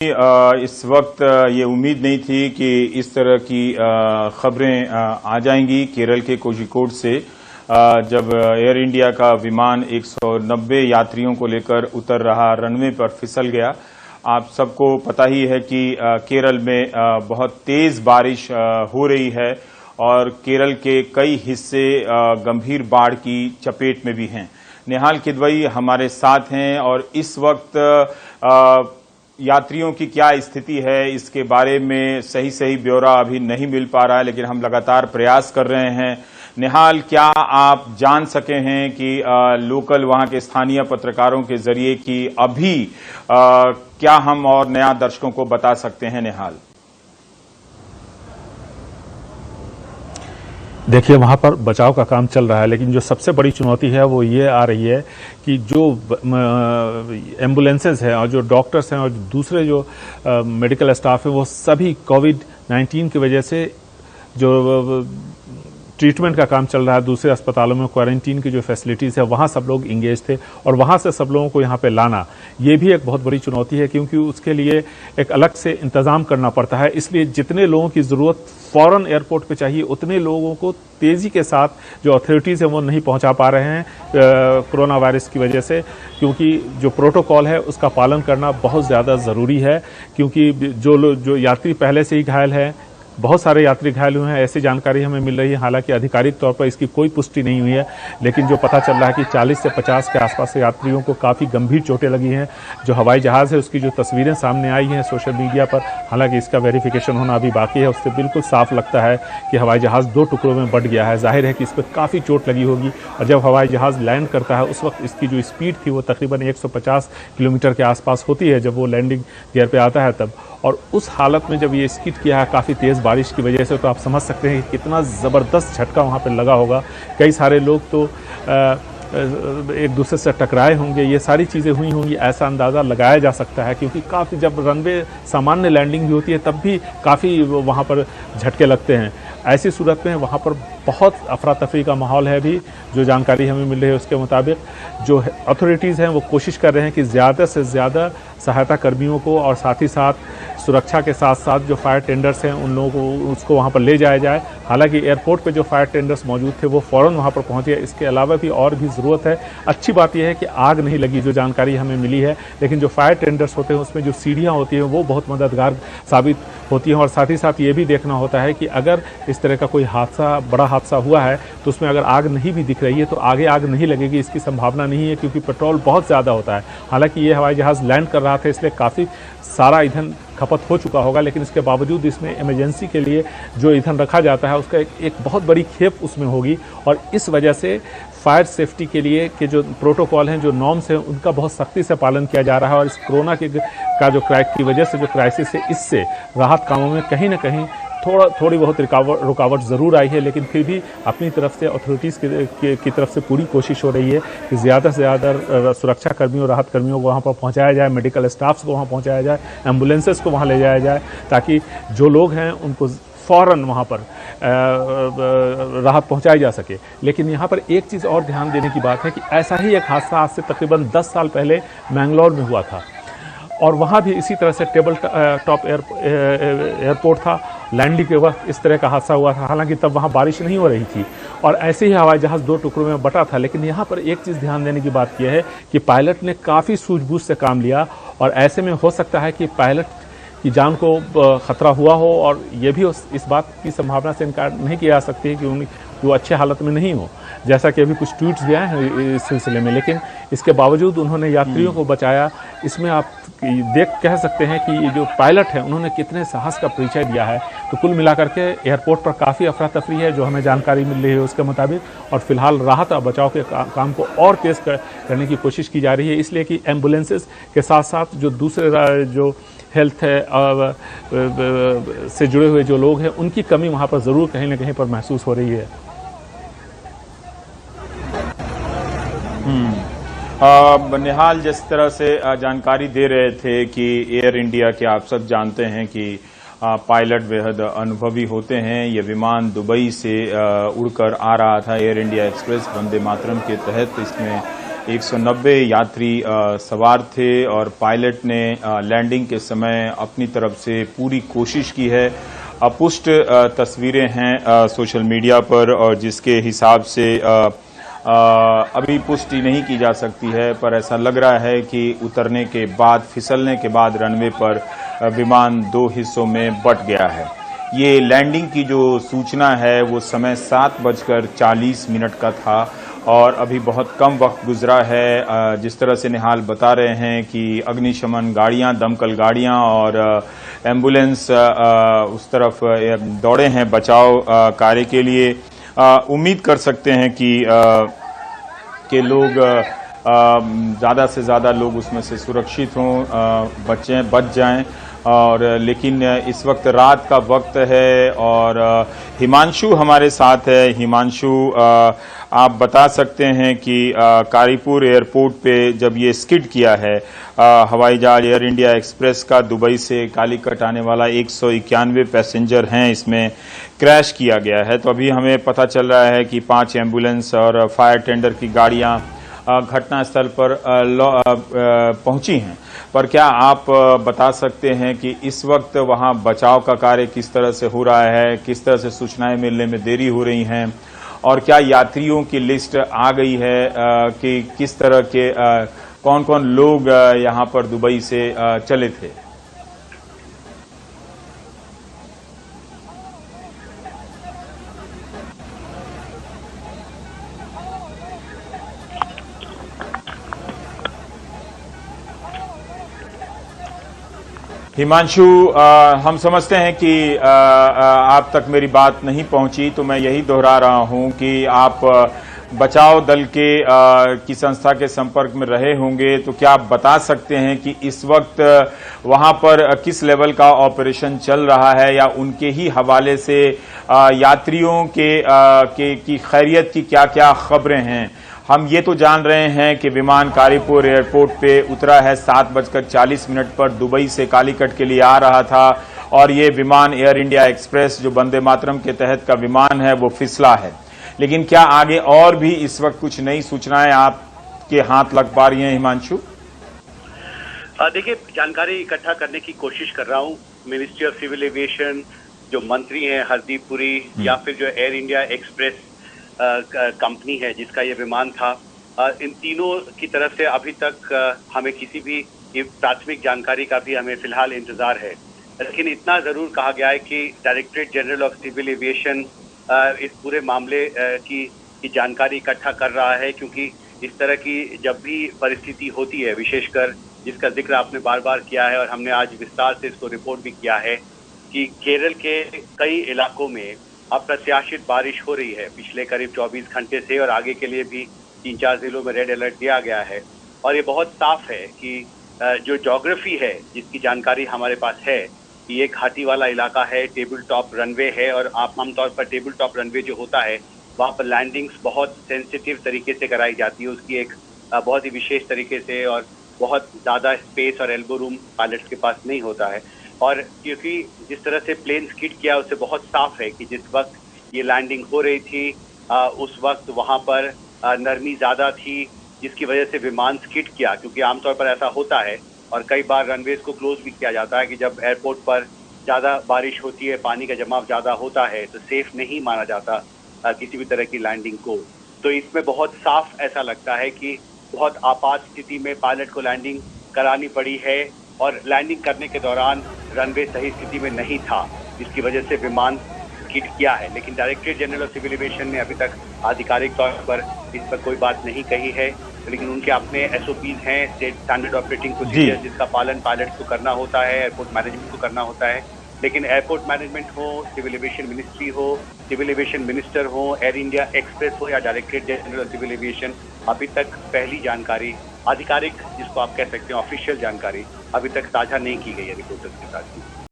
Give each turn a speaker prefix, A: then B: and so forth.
A: इस वक्त ये उम्मीद नहीं थी कि इस तरह की खबरें आ जाएंगी केरल के कोझिकोड से, जब एयर इंडिया का विमान 190 यात्रियों को लेकर उतर रहा रनवे पर फिसल गया। आप सबको पता ही है कि केरल में बहुत तेज बारिश हो रही है और केरल के कई हिस्से गंभीर बाढ़ की चपेट में भी हैं। निहाल किदवई हमारे साथ हैं और इस वक्त यात्रियों की क्या स्थिति है इसके बारे में सही ब्यौरा अभी नहीं मिल पा रहा है, लेकिन हम लगातार प्रयास कर रहे हैं। निहाल, क्या आप जान सके हैं कि लोकल वहां के स्थानीय पत्रकारों के जरिए कि अभी क्या हम और नया दर्शकों को बता सकते हैं? निहाल,
B: देखिए, वहाँ पर बचाव का काम चल रहा है, लेकिन जो सबसे बड़ी चुनौती है वो ये आ रही है कि जो एम्बुलेंसेज हैं और जो डॉक्टर्स हैं और दूसरे जो मेडिकल स्टाफ है वो सभी कोविड-19 की वजह से जो ट्रीटमेंट का काम चल रहा है दूसरे अस्पतालों में, क्वारंटीन की जो फैसिलिटीज है वहाँ सब लोग इंगेज थे और वहाँ से सब लोगों को यहाँ पे लाना ये भी एक बहुत बड़ी चुनौती है, क्योंकि उसके लिए एक अलग से इंतजाम करना पड़ता है। इसलिए जितने लोगों की जरूरत फौरन एयरपोर्ट पे चाहिए उतने लोगों को तेजी के साथ जो अथॉरिटीज है वो नहीं पहुंचा पा रहे हैं कोरोना वायरस की वजह से, क्योंकि जो प्रोटोकॉल है उसका पालन करना बहुत ज़्यादा ज़रूरी है। क्योंकि जो यात्री पहले से ही घायल है, बहुत सारे यात्री घायल हुए हैं, ऐसी जानकारी हमें मिल रही है। हालांकि आधिकारिक तौर पर इसकी कोई पुष्टि नहीं हुई है, लेकिन जो पता चल रहा है कि 40 से 50 के आसपास से यात्रियों को काफ़ी गंभीर चोटें लगी हैं। जो हवाई जहाज़ है उसकी जो तस्वीरें सामने आई हैं सोशल मीडिया पर, हालांकि इसका वेरिफिकेशन होना अभी बाकी है, उससे बिल्कुल साफ लगता है कि हवाई जहाज़ 2 टुकड़ों में बंट गया है। जाहिर है कि इस पर काफ़ी चोट लगी होगी और जब हवाई जहाज़ लैंड करता है उस वक्त इसकी जो स्पीड थी वो तकरीबन 150 किलोमीटर के आसपास होती है जब वो लैंडिंग गियर पर आता है तब। और उस हालत में जब ये स्किड किया है काफ़ी तेज़ बारिश की वजह से, तो आप समझ सकते हैं कि कितना ज़बरदस्त झटका वहाँ पे लगा होगा। कई सारे लोग तो एक दूसरे से टकराए होंगे, ये सारी चीज़ें हुई होंगी, ऐसा अंदाज़ा लगाया जा सकता है। क्योंकि काफ़ी जब रनवे सामान्य लैंडिंग भी होती है तब भी काफ़ी वहाँ पर झटके लगते हैं। ऐसी सूरत में वहाँ पर बहुत अफरा तफरी का माहौल है। अभी जो जानकारी हमें मिल रही है उसके मुताबिक जो अथॉरिटीज़ हैं वो कोशिश कर रहे हैं कि ज़्यादा से ज़्यादा सहायता कर्मियों को और साथ ही साथ सुरक्षा के साथ साथ जो फायर टेंडर्स हैं उन लोगों को उसको वहाँ पर ले जाया जाए। हालांकि एयरपोर्ट पे जो फायर टेंडर्स मौजूद थे वो फ़ौरन वहाँ पर पहुँचे। इसके अलावा भी और भी ज़रूरत है। अच्छी बात यह है कि आग नहीं लगी, जो जानकारी हमें मिली है, लेकिन जो फायर टेंडर्स होते हैं उसमें जो सीढ़ियाँ होती हैं वो बहुत मददगार साबित होती हैं। और साथ ही साथ ये भी देखना होता है कि अगर इस तरह का कोई हादसा, बड़ा हादसा हुआ है तो उसमें अगर आग नहीं भी दिख रही है तो आगे आग नहीं लगेगी, इसकी संभावना नहीं है, क्योंकि पेट्रोल बहुत ज़्यादा होता है। हालांकि ये हवाई जहाज़ लैंड कर रहा था इसलिए काफ़ी सारा ईंधन खपत हो चुका होगा, लेकिन इसके बावजूद इसमें इमरजेंसी के लिए जो ईंधन रखा जाता है उसका एक बहुत बड़ी खेप उसमें होगी। और इस वजह से फायर सेफ्टी के लिए के जो प्रोटोकॉल हैं, जो नॉर्म्स हैं, उनका बहुत सख्ती से पालन किया जा रहा है। और इस कोरोना का जो की वजह से जो क्राइसिस है, इससे राहत कामों में कहीं ना कहीं थोड़ी बहुत रुकावट ज़रूर आई है, लेकिन फिर भी अपनी तरफ से अथॉरिटीज़ की तरफ से पूरी कोशिश हो रही है कि ज़्यादा से ज़्यादा सुरक्षा कर्मियों, राहत कर्मियों को वहाँ पर पहुँचाया जाए, मेडिकल स्टाफ्स को वहाँ पहुँचाया जाए, एम्बुलेंसेस को वहाँ ले जाया जाए, ताकि जो लोग हैं उनको फ़ौरन वहाँ पर राहत पहुँचाई जा सके। लेकिन यहाँ पर एक चीज़ और ध्यान देने की बात है कि ऐसा ही एक हादसा आज से तकरीबन 10 साल पहले मैंगलोर में हुआ था और वहाँ भी इसी तरह से टेबल टॉप एयरपोर्ट था। लैंडिंग के वक्त इस तरह का हादसा हुआ था। हालांकि तब वहाँ बारिश नहीं हो रही थी और ऐसे ही हवाई जहाज़ 2 टुकड़ों में बटा था। लेकिन यहाँ पर एक चीज़ ध्यान देने की बात यह है कि पायलट ने काफ़ी सूझबूझ से काम लिया और ऐसे में हो सकता है कि पायलट की जान को खतरा हुआ हो, और ये भी इस बात की संभावना से इनकार नहीं किया जा सकती है कि वो अच्छे हालत में नहीं हो, जैसा कि अभी कुछ ट्वीट्स भी आए हैं इस सिलसिले में। लेकिन इसके बावजूद उन्होंने यात्रियों को बचाया। इसमें आप कह सकते हैं कि ये जो पायलट है उन्होंने कितने साहस का परिचय दिया है। तो कुल मिलाकर के एयरपोर्ट पर काफ़ी अफरा तफरी है जो हमें जानकारी मिल रही है उसके मुताबिक, और फिलहाल राहत और बचाव के काम को और तेज़ करने की कोशिश की जा रही है, इसलिए कि एम्बुलेंसेस के साथ साथ जो दूसरे जो हेल्थ है से जुड़े हुए जो लोग हैं उनकी कमी वहाँ पर ज़रूर कहीं ना कहीं पर महसूस हो रही है।
A: निहाल, जिस तरह से जानकारी दे रहे थे कि एयर इंडिया के आप सब जानते हैं कि पायलट बेहद अनुभवी होते हैं। ये विमान दुबई से उड़कर आ रहा था, air India express Vande Mataram के तहत इसमें 190 यात्री सवार थे और पायलट ने लैंडिंग के समय अपनी तरफ से पूरी कोशिश की है। अपुष्ट तस्वीरें हैं सोशल मीडिया पर और जिसके हिसाब से अभी पुष्टि नहीं की जा सकती है, पर ऐसा लग रहा है कि उतरने के बाद, फिसलने के बाद रनवे पर विमान 2 हिस्सों में बंट गया है। ये लैंडिंग की जो सूचना है वो समय 7:40 का था और अभी बहुत कम वक्त गुजरा है। जिस तरह से निहाल बता रहे हैं कि अग्निशमन गाड़ियां, दमकल गाड़ियां और एम्बुलेंस उस तरफ दौड़े हैं बचाव कार्य के लिए। उम्मीद कर सकते हैं कि लोग ज़्यादा से ज़्यादा लोग उसमें से सुरक्षित हों, बच जाएं। और लेकिन इस वक्त रात का वक्त है और हिमांशु हमारे साथ है। हिमांशु, आप बता सकते हैं कि कारीपुर एयरपोर्ट पे जब ये स्किड किया है हवाई जहाज एयर इंडिया एक्सप्रेस का, दुबई से कालीकट आने वाला 191 पैसेंजर हैं, इसमें क्रैश किया गया है। तो अभी हमें पता चल रहा है कि 5 एम्बुलेंस और फायर टेंडर की गाड़ियां घटनास्थल पर पहुंची हैं। पर क्या आप बता सकते हैं कि इस वक्त वहां बचाव का कार्य किस तरह से हो रहा है, किस तरह से सूचनाएं मिलने में देरी हो रही हैं और क्या यात्रियों की लिस्ट आ गई है कि किस तरह के कौन कौन लोग यहां पर दुबई से चले थे? हिमांशु, हम समझते हैं कि आप तक मेरी बात नहीं पहुंची, तो मैं यही दोहरा रहा हूं कि आप बचाव दल की संस्था के संपर्क में रहे होंगे। तो क्या आप बता सकते हैं कि इस वक्त वहां पर किस लेवल का ऑपरेशन चल रहा है या उनके ही हवाले से यात्रियों की खैरियत की क्या क्या खबरें हैं? हम ये तो जान रहे हैं कि विमान कारीपुर एयरपोर्ट पे उतरा है 7:40 पर, दुबई से कालीकट के लिए आ रहा था और ये विमान एयर इंडिया एक्सप्रेस जो वंदे मातरम के तहत का विमान है वो फिसला है। लेकिन क्या आगे और भी इस वक्त कुछ नई सूचनाएं आपके हाथ लग पा रही हैं हिमांशु?
C: देखिए, जानकारी इकट्ठा करने की कोशिश कर रहा हूं। मिनिस्ट्री ऑफ सिविल एविएशन जो मंत्री हैं हरदीप पुरी, या फिर जो एयर इंडिया एक्सप्रेस कंपनी है जिसका ये विमान था, इन तीनों की तरफ से अभी तक हमें किसी भी प्राथमिक जानकारी का भी हमें फिलहाल इंतजार है। लेकिन इतना जरूर कहा गया है कि directorate general of civil aviation इस पूरे मामले की जानकारी इकट्ठा कर रहा है, क्योंकि इस तरह की जब भी परिस्थिति होती है, विशेषकर जिसका जिक्र आपने बार बार किया है और हमने आज विस्तार से इसको रिपोर्ट भी किया है कि केरल के कई इलाकों में अप्रत्याशित बारिश हो रही है पिछले करीब 24 घंटे से, और आगे के लिए भी 3-4 जिलों में रेड अलर्ट दिया गया है। और ये बहुत साफ है कि जो ज्योग्राफी है जिसकी जानकारी हमारे पास है कि एक घाटी वाला इलाका है, टेबल टॉप रनवे है, और आमतौर पर टेबल टॉप रनवे जो होता है वहाँ पर लैंडिंग्स बहुत सेंसिटिव तरीके से कराई जाती है, उसकी एक बहुत ही विशेष तरीके से, और बहुत ज़्यादा स्पेस और एल्बो रूम पायलट्स के पास नहीं होता है। और क्योंकि जिस तरह से प्लेन स्किड किया उससे बहुत साफ है कि जिस वक्त ये लैंडिंग हो रही थी उस वक्त वहाँ पर नरमी ज़्यादा थी, जिसकी वजह से विमान स्किड किया। क्योंकि आमतौर पर ऐसा होता है और कई बार रनवेज को क्लोज भी किया जाता है कि जब एयरपोर्ट पर ज़्यादा बारिश होती है, पानी का जमाव ज़्यादा होता है, तो सेफ नहीं माना जाता किसी भी तरह की लैंडिंग को। तो इसमें बहुत साफ ऐसा लगता है कि बहुत आपात स्थिति में पायलट को लैंडिंग करानी पड़ी है, और लैंडिंग करने के दौरान रनवे सही स्थिति में नहीं था, जिसकी वजह से विमान स्किड किया है। लेकिन directorate general of civil aviation ने अभी तक आधिकारिक तौर पर इस पर कोई बात नहीं कही है, लेकिन उनके अपने SOPs हैं, स्टेट स्टैंडर्ड ऑपरेटिंग प्रोसीजर, जिसका पालन पायलट को करना होता है, एयरपोर्ट मैनेजमेंट को करना होता है। लेकिन एयरपोर्ट मैनेजमेंट हो, सिविल एविएशन मिनिस्ट्री हो, सिविल एविएशन मिनिस्टर हो, एयर इंडिया एक्सप्रेस हो या directorate general of civil aviation, अभी तक पहली जानकारी आधिकारिक जिसको आप कह सकते हैं ऑफिशियल जानकारी अभी तक साझा नहीं की गई है रिपोर्टर्स के साथ।